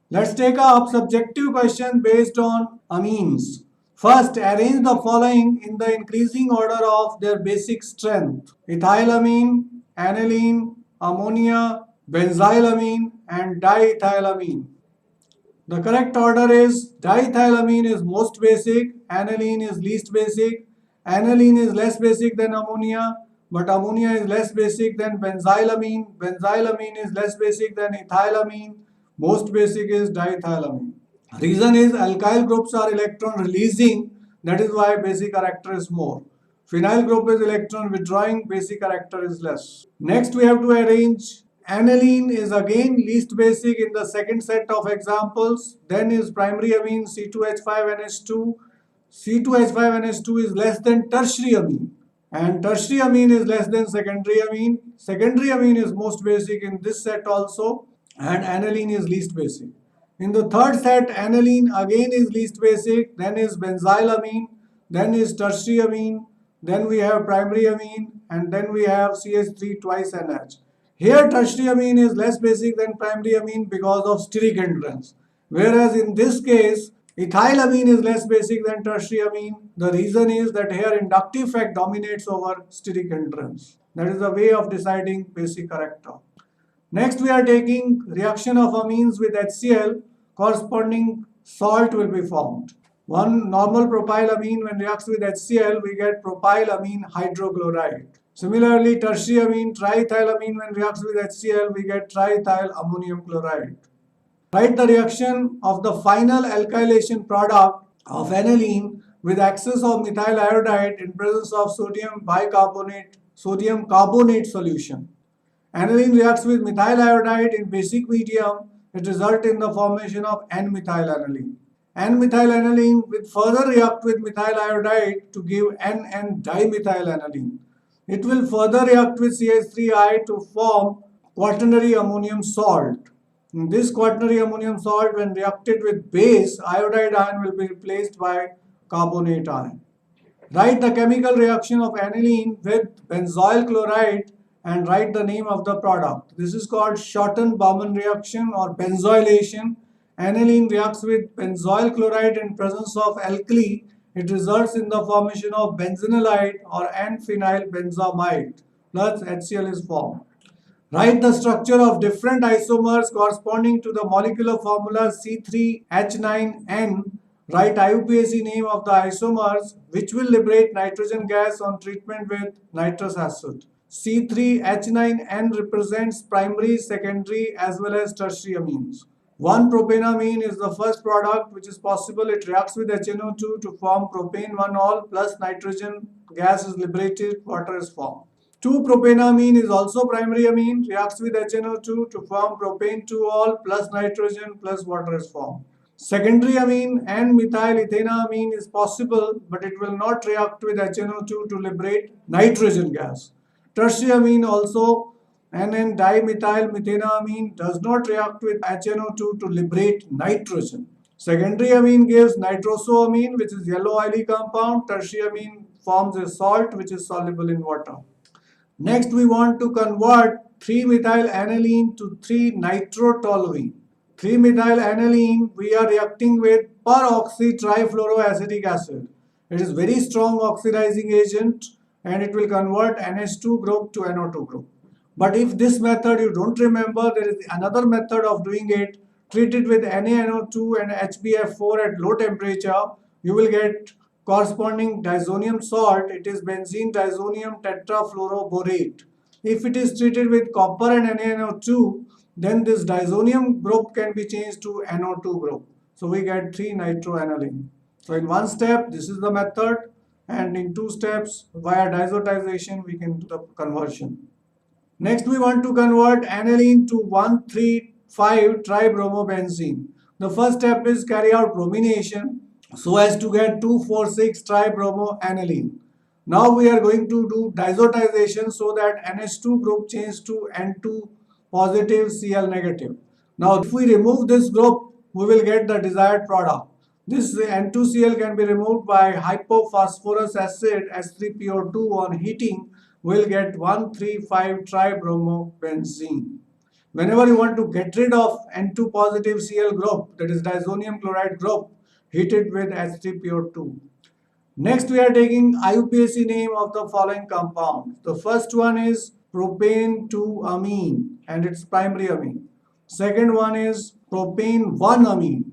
Let's take up subjective question based on amines. First, arrange the following in the increasing order of their basic strength: ethylamine, aniline, ammonia, benzylamine, and diethylamine. The correct order is diethylamine is most basic, aniline is least basic, aniline is less basic than ammonia, but ammonia is less basic than benzylamine, benzylamine is less basic than ethylamine, most basic is diethylamine. Reason is alkyl groups are electron releasing, that is why basic character is more. Phenyl group is electron withdrawing, basic character is less. Next we have to arrange. Aniline is again least basic in the second set of examples. Then is primary amine C2H5NH2. C2H5NH2 is less than tertiary amine, and tertiary amine is less than secondary amine. Secondary amine is most basic in this set also, and aniline is least basic. In the third set, aniline again is least basic, then is benzylamine, then is tertiary amine, then we have primary amine, and then we have CH3 twice NH. Here tertiary amine is less basic than primary amine because of steric hindrance. Whereas in this case, ethylamine is less basic than tertiary amine. The reason is that here inductive effect dominates over steric hindrance. That is the way of deciding basic character. Next we are taking reaction of amines with HCl, corresponding salt will be formed. One normal propylamine when reacts with HCl, we get propylamine hydrochloride. Similarly, tertiary amine, triethylamine when reacts with HCl, we get triethyl ammonium chloride. Write the reaction of the final alkylation product of aniline with excess of methyl iodide in presence of sodium bicarbonate, sodium carbonate solution. Aniline reacts with methyl iodide in basic medium. It results in the formation of N-methylaniline. N-methylaniline will further react with methyl iodide to give N-dimethylaniline. It will further react with CH3I to form quaternary ammonium salt. In this quaternary ammonium salt, when reacted with base, iodide ion will be replaced by carbonate ion. Write the chemical reaction of aniline with benzoyl chloride and write the name of the product. This is called Schotten-Baumann reaction or benzylation. Aniline reacts with benzoyl chloride in presence of alkali. It results in the formation of benzenylide or N-phenyl benzamide plus HCl is formed. Write the structure of different isomers corresponding to the molecular formula C3H9N. Write IUPAC name of the isomers which will liberate nitrogen gas on treatment with nitrous acid. C3H9N represents primary, secondary as well as tertiary amines. 1-propanamine is the first product which is possible. It reacts with HNO2 to form propane 1-ol plus nitrogen gas is liberated, water is formed. 2-propanamine is also primary amine, reacts with HNO2 to form propane 2-ol plus nitrogen plus water is formed. Secondary amine and methyl ethanamine is possible, but it will not react with HNO2 to liberate nitrogen gas. Tertiary amine also N-dimethyl methanamine does not react with HNO2 to liberate nitrogen. Secondary amine gives nitrosoamine, which is yellow oily compound. Tertiary amine forms a salt which is soluble in water. Next, we want to convert 3-methyl aniline to 3-nitrotoluene. 3-methyl aniline, we are reacting with peroxy trifluoroacetic acid. It is very strong oxidizing agent and it will convert NH2 group to NO2 group. But if this method you don't remember, there is another method of doing it. Treat it with NaNO2 and HbF4 at low temperature. You will get corresponding disonium salt. It is benzene disonium tetrafluoroborate. If it is treated with copper and NaNO2, then this disonium group can be changed to NO2 group. So we get 3-nitroaniline. So in one step, this is the method, and in 2 steps, via diazotization, we can do the conversion. Next, we want to convert aniline to 1,3,5-tribromobenzene. The first step is carry out bromination so as to get 2,4,6-tribromoaniline. Now we are going to do diazotization so that NH2 group changes to N2 positive Cl negative. Now if we remove this group, we will get the desired product. This N2Cl can be removed by hypophosphorus acid H3PO2 on heating. Will get 1,3,5-tribromobenzene. Whenever you want to get rid of N2 positive Cl group, that is diazonium chloride group, heat it with H3PO2. Next, we are taking IUPAC name of the following compound. The first one is propane 2-amine and its primary amine. Second one is propane 1-amine.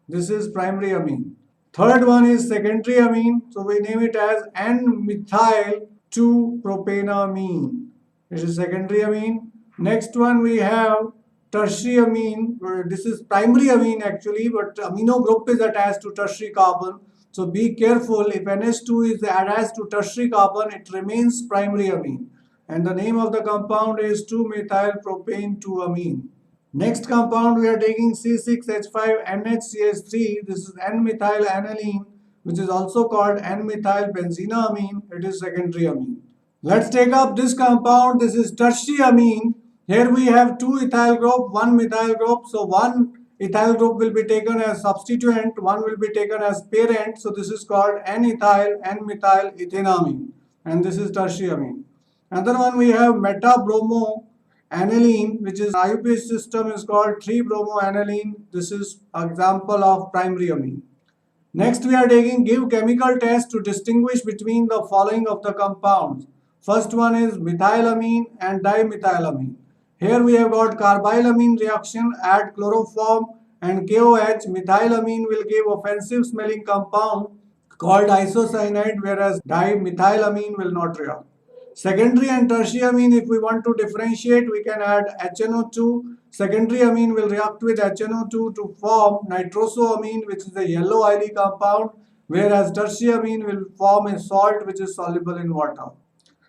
This is primary amine. Third one is secondary amine. So we name it as N-methyl 2-propanamine. It is secondary amine. Next one we have tertiary amine. This is primary amine actually, but amino group is attached to tertiary carbon. So be careful, if NH2 is attached to tertiary carbon, it remains primary amine. And the name of the compound is 2-methyl-propane 2-amine. Next compound we are taking C6H5NHCH3. This is N-methyl-aniline, which is also called N-methyl-benzeneamine. It is secondary amine. Let's take up this compound. This is tertiary amine. Here we have two ethyl group, one methyl group. So one ethyl group will be taken as substituent, one will be taken as parent. So this is called N-ethyl, N-methyl ethanamine. And this is tertiary amine. Another one we have meta-bromo-aniline, which is IUPAC system is called 3-bromo-aniline. This is example of primary amine. Next we are taking give chemical test to distinguish between the following of the compounds. First one is methylamine and dimethylamine. Here we have got carbylamine reaction, add chloroform and KOH. Methylamine will give offensive smelling compound called isocyanide, whereas dimethylamine will not react. Secondary and tertiary amine, if we want to differentiate, we can add HNO2. Secondary amine will react with HNO2 to form nitrosoamine, which is a yellow oily compound, whereas tertiary amine will form a salt which is soluble in water.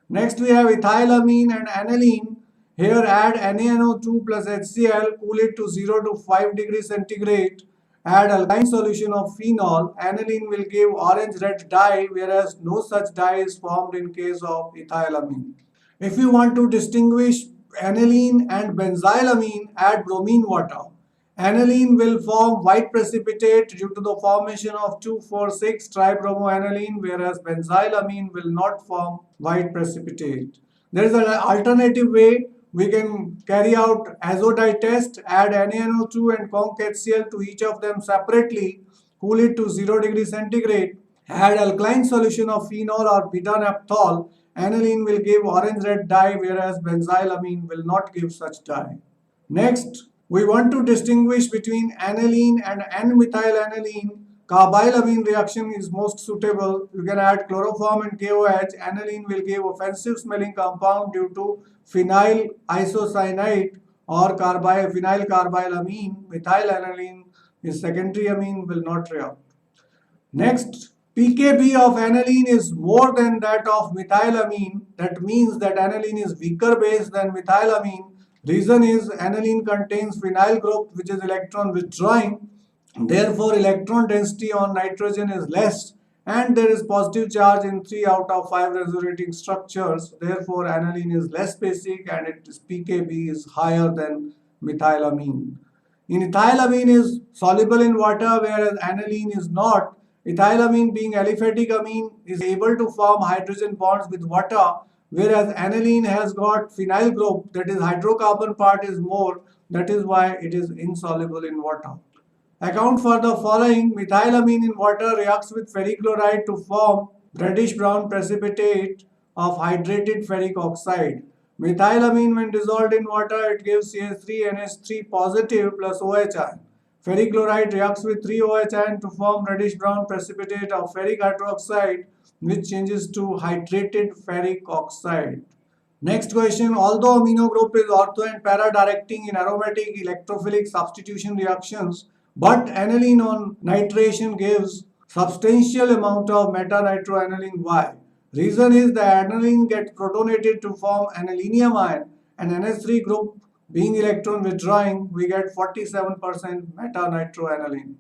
Next we have ethylamine and aniline. Here add NaNO2 plus HCl, cool it to 0 to 5 degrees centigrade. Add alkaline solution of phenol. Aniline will give orange-red dye, whereas no such dye is formed in case of ethylamine. If you want to distinguish aniline and benzylamine, add bromine water. Aniline will form white precipitate due to the formation of 2,4,6 tribromoaniline, whereas benzylamine will not form white precipitate. There is an alternative way. We can carry out azodite test, add NaNO2 and conc HCl to each of them separately, cool it to 0 degrees centigrade, add alkaline solution of phenol or beta-naphthol. Aniline will give orange-red dye, whereas benzylamine will not give such dye. Next, we want to distinguish between aniline and N-methyl-aniline. Carbylamine reaction is most suitable. You can add chloroform and KOH. Aniline will give offensive smelling compound due to phenyl isocyanate or phenyl carbylamine. Methyl-aniline is secondary amine, will not react. Next, pKb of aniline is more than that of methylamine. That means that aniline is weaker base than methylamine. Reason is aniline contains phenyl group which is electron withdrawing. Therefore, electron density on nitrogen is less and there is positive charge in 3 out of 5 resonating structures. Therefore, aniline is less basic and its pKb is higher than methylamine. In ethylamine is soluble in water, whereas aniline is not. Ethylamine, being aliphatic amine, is able to form hydrogen bonds with water, whereas aniline has got phenyl group, that is hydrocarbon part is more, that is why it is insoluble in water. Account for the following. Methylamine in water reacts with ferric chloride to form reddish brown precipitate of hydrated ferric oxide. Methylamine, when dissolved in water, it gives CH3NH3 positive plus OH ion. Ferric chloride reacts with 3OH ion to form reddish brown precipitate of ferric hydroxide, which changes to hydrated ferric oxide. Next question. Although amino group is ortho and para directing in aromatic electrophilic substitution reactions, but aniline on nitration gives substantial amount of meta-nitroaniline. Why? Reason is the aniline gets protonated to form anilinium ion and NH3 group being electron withdrawing, we get 47% meta-nitroaniline.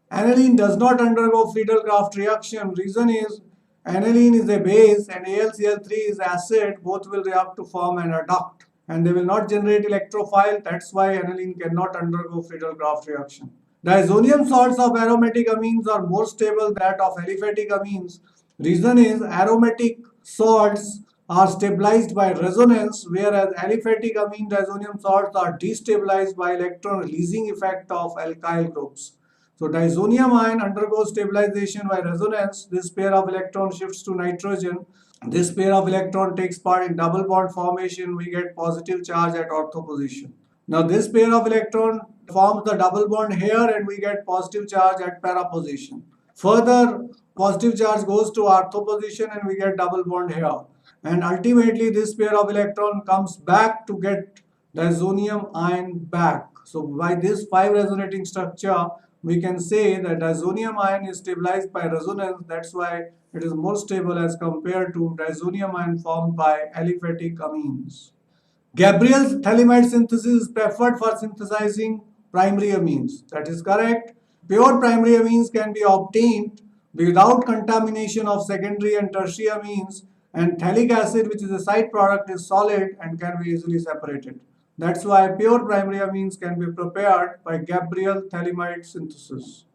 Aniline does not undergo Friedel-Crafts reaction. Reason is aniline is a base and AlCl3 is acid. Both will react to form an adduct and they will not generate electrophile. That's why aniline cannot undergo Friedel-Crafts reaction. Diazonium salts of aromatic amines are more stable than that of aliphatic amines. Reason is aromatic salts are stabilized by resonance, whereas aliphatic amine diazonium salts are destabilized by electron releasing effect of alkyl groups. So diazonium ion undergoes stabilization by resonance. This pair of electrons shifts to nitrogen. This pair of electron takes part in double bond formation. We get positive charge at ortho position. Now this pair of electron forms the double bond here and we get positive charge at para position. Further, positive charge goes to ortho position and we get double bond here. And ultimately this pair of electron comes back to get diazonium ion back. So by this 5 resonating structure, we can say that diazonium ion is stabilized by resonance. That's why it is more stable as compared to diazonium ion formed by aliphatic amines. Gabriel's thalamide synthesis is preferred for synthesizing primary amines. That is correct. Pure primary amines can be obtained without contamination of secondary and tertiary amines, and phthalic acid, which is a side product, is solid and can be easily separated. That's why pure primary amines can be prepared by Gabriel thalamide synthesis.